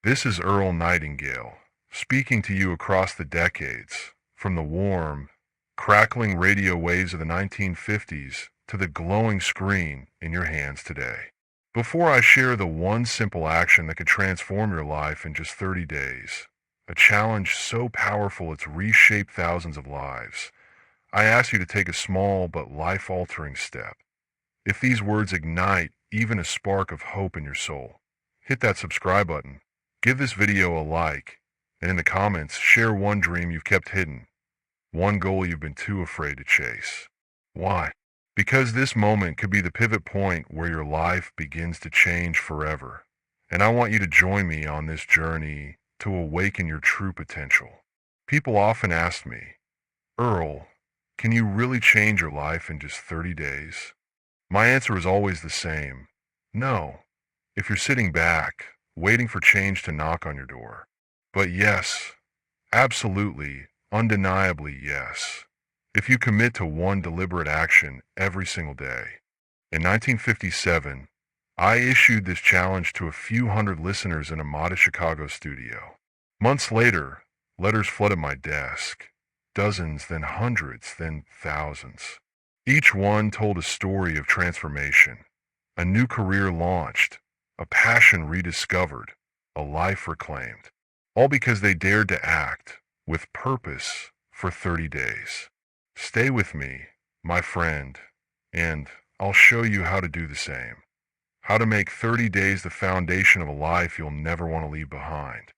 This is Earl Nightingale, speaking to you across the decades, from the warm, crackling radio waves of the 1950s to the glowing screen in your hands today. Before I share the one simple action that could transform your life in just 30 days, a challenge so powerful it's reshaped thousands of lives, I ask you to take a small but life-altering step. If these words ignite even a spark of hope in your soul, hit that subscribe button, give this video a like, and in the comments, share one dream you've kept hidden, one goal you've been too afraid to chase. Why? Because this moment could be the pivot point where your life begins to change forever. And I want you to join me on this journey to awaken your true potential. People often ask me, Earl, can you really change your life in just 30 days? My answer is always the same. No. If you're sitting back, waiting for change to knock on your door. But yes, absolutely, undeniably yes, if you commit to one deliberate action every single day. In 1957, I issued this challenge to a few hundred listeners in a modest Chicago studio. Months later, letters flooded my desk. Dozens, then hundreds, then thousands. Each one told a story of transformation, a new career launched, a passion rediscovered, a life reclaimed, all because they dared to act with purpose for 30 days. Stay with me, my friend, and I'll show you how to do the same. How to make 30 days the foundation of a life you'll never want to leave behind.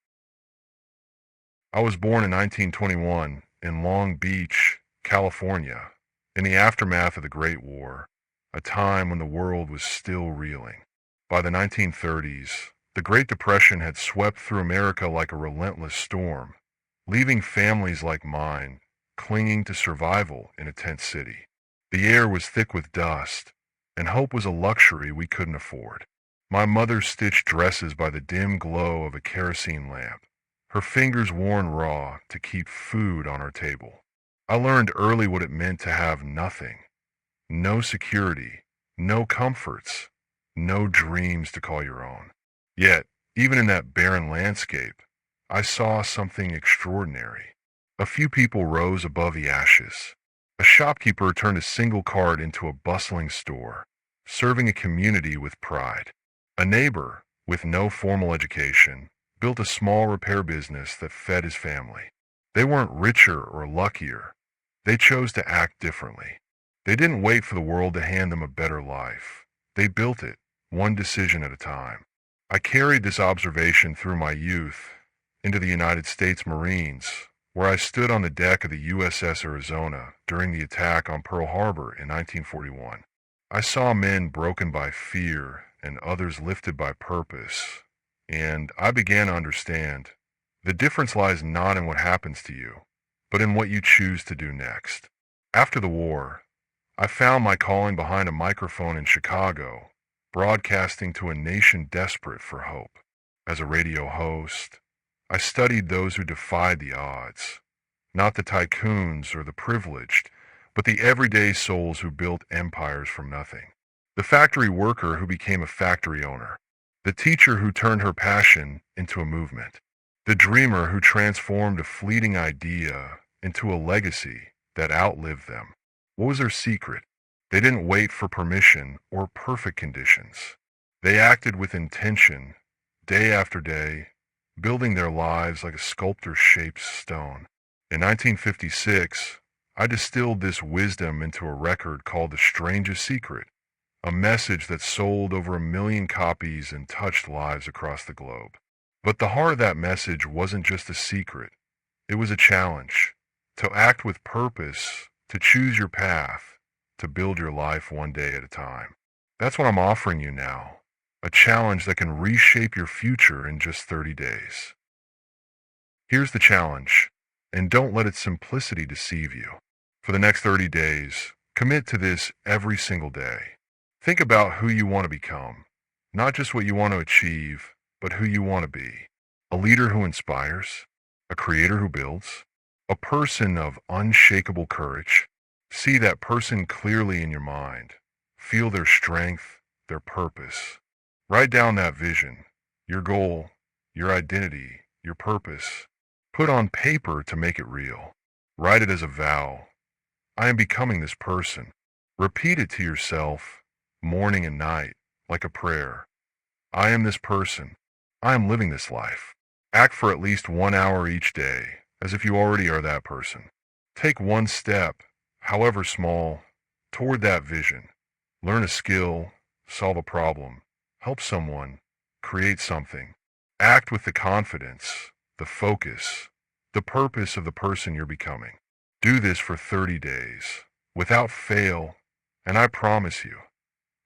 I was born in 1921 in Long Beach, California, in the aftermath of the Great War, a time when the world was still reeling. By the 1930s, the Great Depression had swept through America like a relentless storm, leaving families like mine clinging to survival in a tent city. The air was thick with dust, and hope was a luxury we couldn't afford. My mother stitched dresses by the dim glow of a kerosene lamp, her fingers worn raw to keep food on our table. I learned early what it meant to have nothing, no security, no comforts, no dreams to call your own. Yet, even in that barren landscape, I saw something extraordinary. A few people rose above the ashes. A shopkeeper turned a single cart into a bustling store, serving a community with pride. A neighbor, with no formal education, built a small repair business that fed his family. They weren't richer or luckier. They chose to act differently. They didn't wait for the world to hand them a better life. They built it, one decision at a time. I carried this observation through my youth into the United States Marines, where I stood on the deck of the USS Arizona during the attack on Pearl Harbor in 1941. I saw men broken by fear and others lifted by purpose, and I began to understand the difference lies not in what happens to you, but in what you choose to do next. After the war, I found my calling behind a microphone in Chicago, broadcasting to a nation desperate for hope. As a radio host, I studied those who defied the odds, not the tycoons or the privileged, but the everyday souls who built empires from nothing. The factory worker who became a factory owner, the teacher who turned her passion into a movement, the dreamer who transformed a fleeting idea into a legacy that outlived them. What was their secret? They didn't wait for permission or perfect conditions. They acted with intention, day after day, building their lives like a sculptor shapes stone. In 1956, I distilled this wisdom into a record called The Strangest Secret, a message that sold over 1 million copies and touched lives across the globe. But the heart of that message wasn't just a secret. It was a challenge to act with purpose, to choose your path, to build your life one day at a time. That's what I'm offering you now, a challenge that can reshape your future in just 30 days. Here's the challenge, and don't let its simplicity deceive you. For the next 30 days, commit to this every single day. Think about who you want to become, not just what you want to achieve, but who you want to be. A leader who inspires, a creator who builds, a person of unshakable courage. See that person clearly in your mind. Feel their strength, their purpose. Write down that vision, your goal, your identity, your purpose. Put on paper to make it real. Write it as a vow. I am becoming this person. Repeat it to yourself morning and night like a prayer. I am this person. I am living this life. Act for at least 1 hour each day as if you already are that person. Take one step, however small, toward that vision. Learn a skill, solve a problem, help someone, create something. Act with the confidence, the focus, the purpose of the person you're becoming. Do this for 30 days, without fail, and I promise you,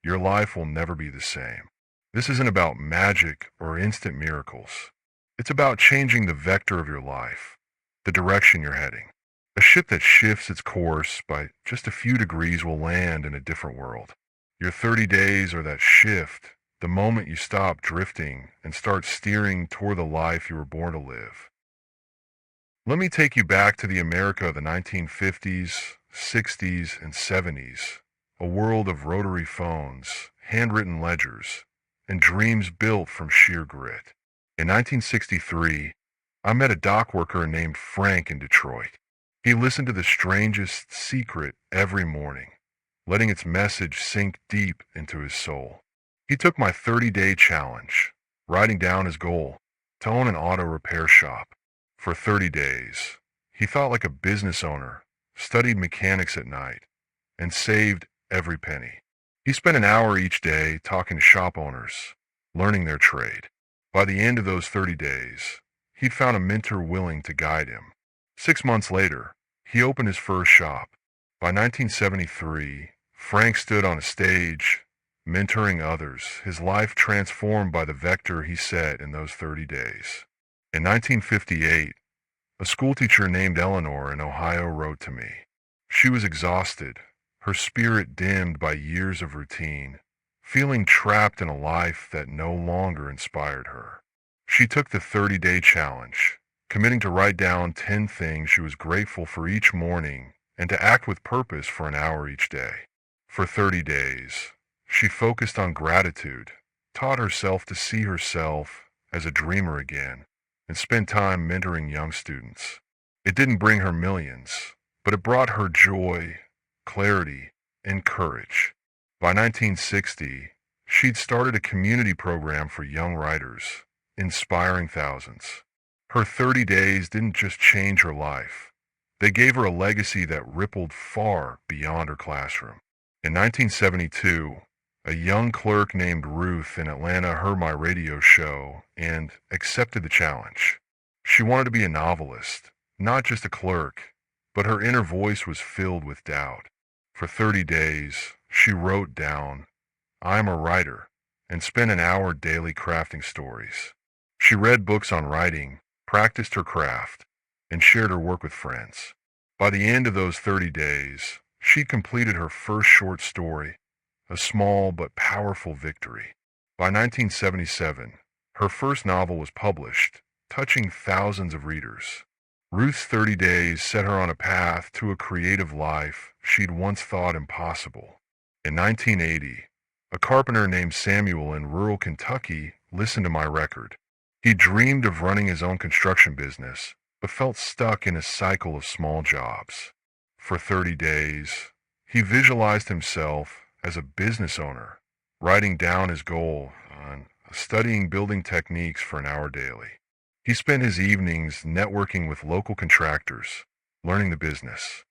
your life will never be the same. This isn't about magic or instant miracles. It's about changing the vector of your life, the direction you're heading. A ship that shifts its course by just a few degrees will land in a different world. Your 30 days are that shift, the moment you stop drifting and start steering toward the life you were born to live. Let me take you back to the America of the 1950s, 60s, and 70s, a world of rotary phones, handwritten ledgers, and dreams built from sheer grit. In 1963, I met a dock worker named Frank in Detroit. He listened to the strangest secret every morning, letting its message sink deep into his soul. He took my 30-day challenge, writing down his goal to own an auto repair shop. For 30 days, he thought like a business owner, studied mechanics at night, and saved every penny. He spent an hour each day talking to shop owners, learning their trade. By the end of those 30 days, he'd found a mentor willing to guide him. 6 months later, he opened his first shop. By 1973, Frank stood on a stage, mentoring others, his life transformed by the vector he set in those 30 days. In 1958, a schoolteacher named Eleanor in Ohio wrote to me. She was exhausted, her spirit dimmed by years of routine, feeling trapped in a life that no longer inspired her. She took the 30-day challenge, committing to write down 10 things she was grateful for each morning and to act with purpose for an hour each day. For 30 days, she focused on gratitude, taught herself to see herself as a dreamer again, and spent time mentoring young students. It didn't bring her millions, but it brought her joy, clarity, and courage. By 1960, she'd started a community program for young writers, inspiring thousands. Her 30 days didn't just change her life. They gave her a legacy that rippled far beyond her classroom. In 1972, a young clerk named Ruth in Atlanta heard my radio show and accepted the challenge. She wanted to be a novelist, not just a clerk, but her inner voice was filled with doubt. For 30 days, she wrote down, "I'm a writer," and spent an hour daily crafting stories. She read books on writing, practiced her craft, and shared her work with friends. By the end of those 30 days, she'd completed her first short story, a small but powerful victory. By 1977, her first novel was published, touching thousands of readers. Ruth's 30 days set her on a path to a creative life she'd once thought impossible. In 1980, a carpenter named Samuel in rural Kentucky listened to my record. He dreamed of running his own construction business, but felt stuck in a cycle of small jobs. For 30 days, he visualized himself as a business owner, writing down his goal and studying building techniques for an hour daily. He spent his evenings networking with local contractors, learning the business.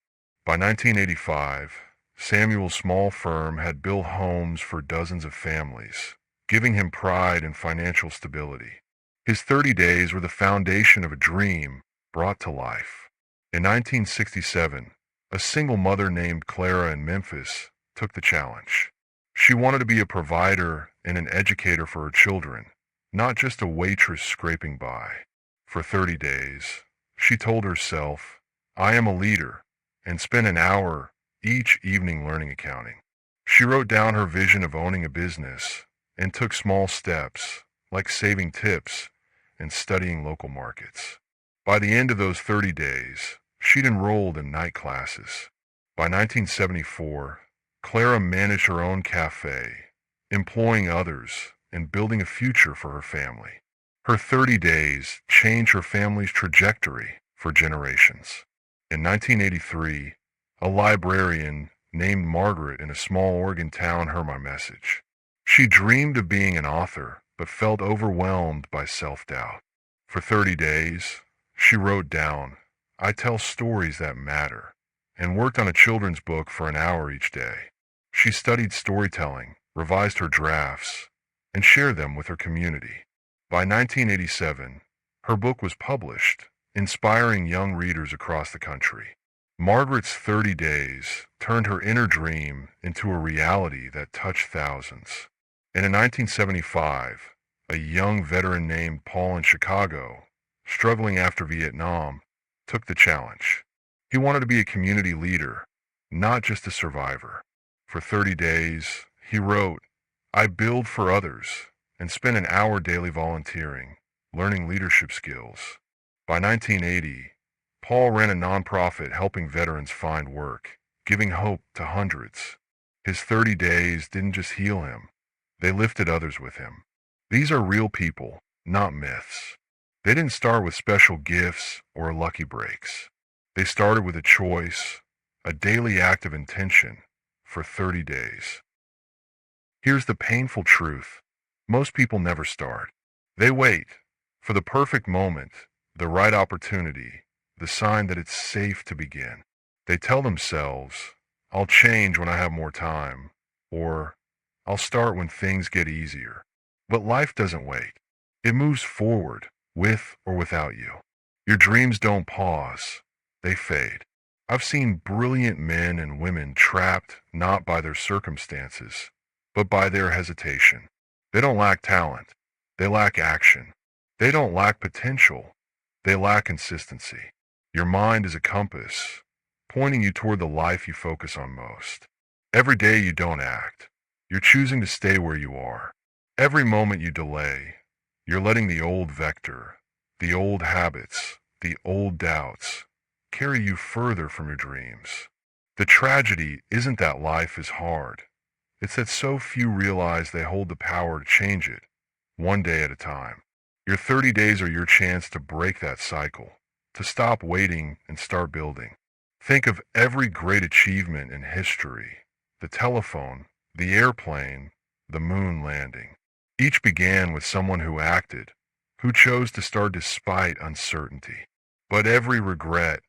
By 1985, Samuel's small firm had built homes for dozens of families, giving him pride and financial stability. His 30 days were the foundation of a dream brought to life. In 1967, a single mother named Clara in Memphis took the challenge. She wanted to be a provider and an educator for her children, not just a waitress scraping by. For 30 days, she told herself, "I am a leader," and spent an hour each evening learning accounting. She wrote down her vision of owning a business and took small steps, like saving tips and studying local markets. By the end of those 30 days, she'd enrolled in night classes. By 1974, Clara managed her own cafe, employing others and building a future for her family. Her 30 days changed her family's trajectory for generations. In 1983, a librarian named Margaret in a small Oregon town heard my message. She dreamed of being an author, but felt overwhelmed by self-doubt. For 30 days, she wrote down, "I tell stories that matter," and worked on a children's book for an hour each day. She studied storytelling, revised her drafts, and shared them with her community. By 1987, her book was published, inspiring young readers across the country. Margaret's 30 days turned her inner dream into a reality that touched thousands. And in 1975, a young veteran named Paul in Chicago, struggling after Vietnam, took the challenge. He wanted to be a community leader, not just a survivor. For 30 days, he wrote, "I build for others," and spent an hour daily volunteering, learning leadership skills. By 1980, Paul ran a nonprofit helping veterans find work, giving hope to hundreds. His 30 days didn't just heal him, they lifted others with him. These are real people, not myths. They didn't start with special gifts or lucky breaks. They started with a choice, a daily act of intention, for 30 days. Here's the painful truth. Most people never start. They wait for the perfect moment, the right opportunity, the sign that it's safe to begin. They tell themselves, "I'll change when I have more time," or "I'll start when things get easier." But life doesn't wait. It moves forward, with or without you. Your dreams don't pause. They fade. I've seen brilliant men and women trapped not by their circumstances, but by their hesitation. They don't lack talent. They lack action. They don't lack potential. They lack consistency. Your mind is a compass, pointing you toward the life you focus on most. Every day you don't act, you're choosing to stay where you are. Every moment you delay, you're letting the old vector, the old habits, the old doubts, carry you further from your dreams. The tragedy isn't that life is hard. It's that so few realize they hold the power to change it, one day at a time. Your 30 days are your chance to break that cycle, to stop waiting and start building. Think of every great achievement in history: the telephone, the airplane, the moon landing. Each began with someone who acted, who chose to start despite uncertainty. But every regret,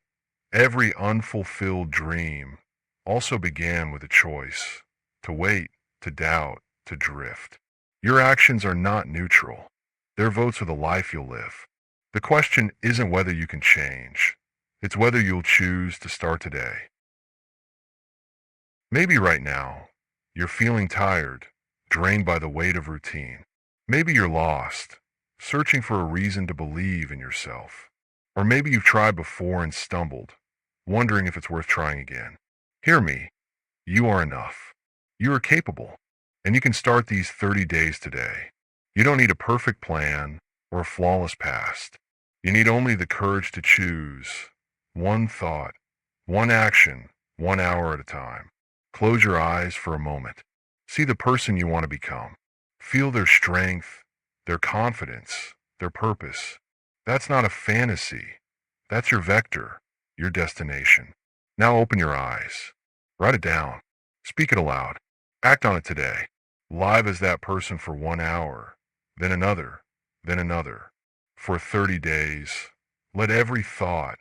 every unfulfilled dream also began with a choice: to wait, to doubt, to drift. Your actions are not neutral. They're votes for the life you'll live. The question isn't whether you can change. It's whether you'll choose to start today. Maybe right now, you're feeling tired, drained by the weight of routine. Maybe you're lost, searching for a reason to believe in yourself. Or maybe you've tried before and stumbled, wondering if it's worth trying again. Hear me. You are enough. You are capable. And you can start these 30 days today. You don't need a perfect plan or a flawless past. You need only the courage to choose one thought, one action, 1 hour at a time. Close your eyes for a moment. See the person you want to become. Feel their strength, their confidence, their purpose. That's not a fantasy. That's your vector, your destination. Now open your eyes. Write it down. Speak it aloud. Act on it today. Live as that person for 1 hour, then another, then another. For 30 days, let every thought,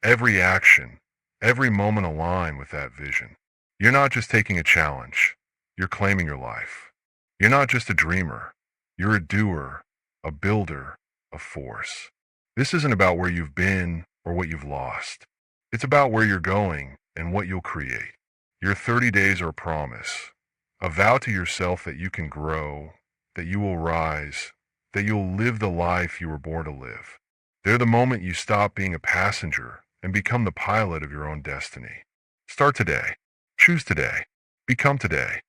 every action, every moment align with that vision. You're not just taking a challenge. You're claiming your life. You're not just a dreamer. You're a doer, a builder, a force. This isn't about where you've been or what you've lost. It's about where you're going and what you'll create. Your 30 days are a promise, a vow to yourself that you can grow, that you will rise, that you'll live the life you were born to live. They're the moment you stop being a passenger and become the pilot of your own destiny. Start today. Choose today. Become today.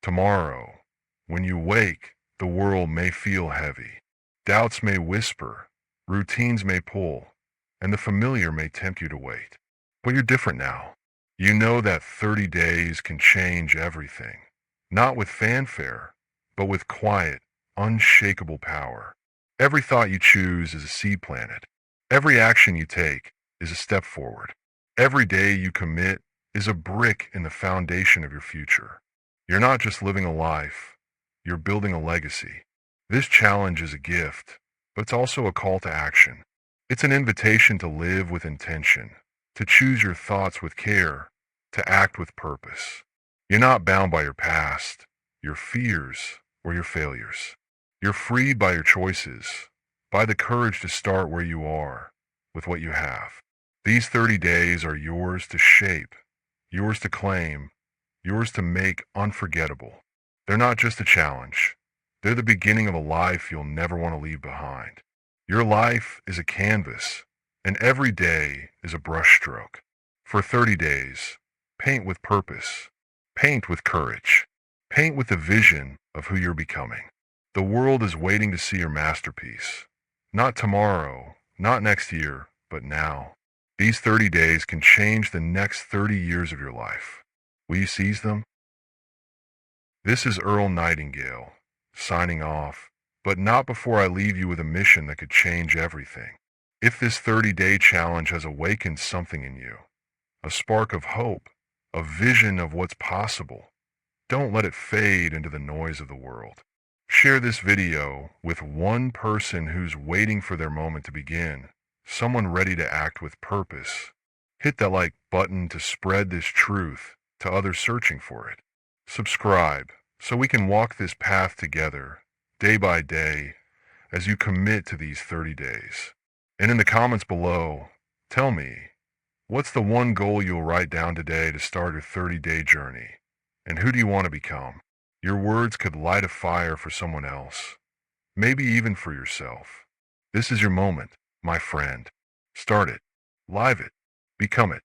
Tomorrow, when you wake, the world may feel heavy. Doubts may whisper, routines may pull, and the familiar may tempt you to wait. But you're different now. You know that 30 days can change everything. Not with fanfare, but with quiet, unshakable power. Every thought you choose is a seed planted. Every action you take is a step forward. Every day you commit is a brick in the foundation of your future. You're not just living a life, you're building a legacy. This challenge is a gift, but it's also a call to action. It's an invitation to live with intention, to choose your thoughts with care, to act with purpose. You're not bound by your past, your fears, or your failures. You're freed by your choices, by the courage to start where you are, with what you have. These 30 days are yours to shape, yours to claim, yours to make unforgettable. They're not just a challenge. They're the beginning of a life you'll never want to leave behind. Your life is a canvas, and every day is a brushstroke. For 30 days, paint with purpose, paint with courage, paint with the vision of who you're becoming. The world is waiting to see your masterpiece. Not tomorrow, not next year, but now. These 30 days can change the next 30 years of your life. Will you seize them? This is Earl Nightingale, signing off, but not before I leave you with a mission that could change everything. If this 30-day challenge has awakened something in you, a spark of hope, a vision of what's possible, don't let it fade into the noise of the world. Share this video with one person who's waiting for their moment to begin, someone ready to act with purpose. Hit that like button to spread this truth to others searching for it. Subscribe so we can walk this path together, day by day, as you commit to these 30 days. And in the comments below, tell me, what's the one goal you'll write down today to start your 30-day journey? And who do you want to become? Your words could light a fire for someone else, maybe even for yourself. This is your moment, my friend. Start it, live it, become it.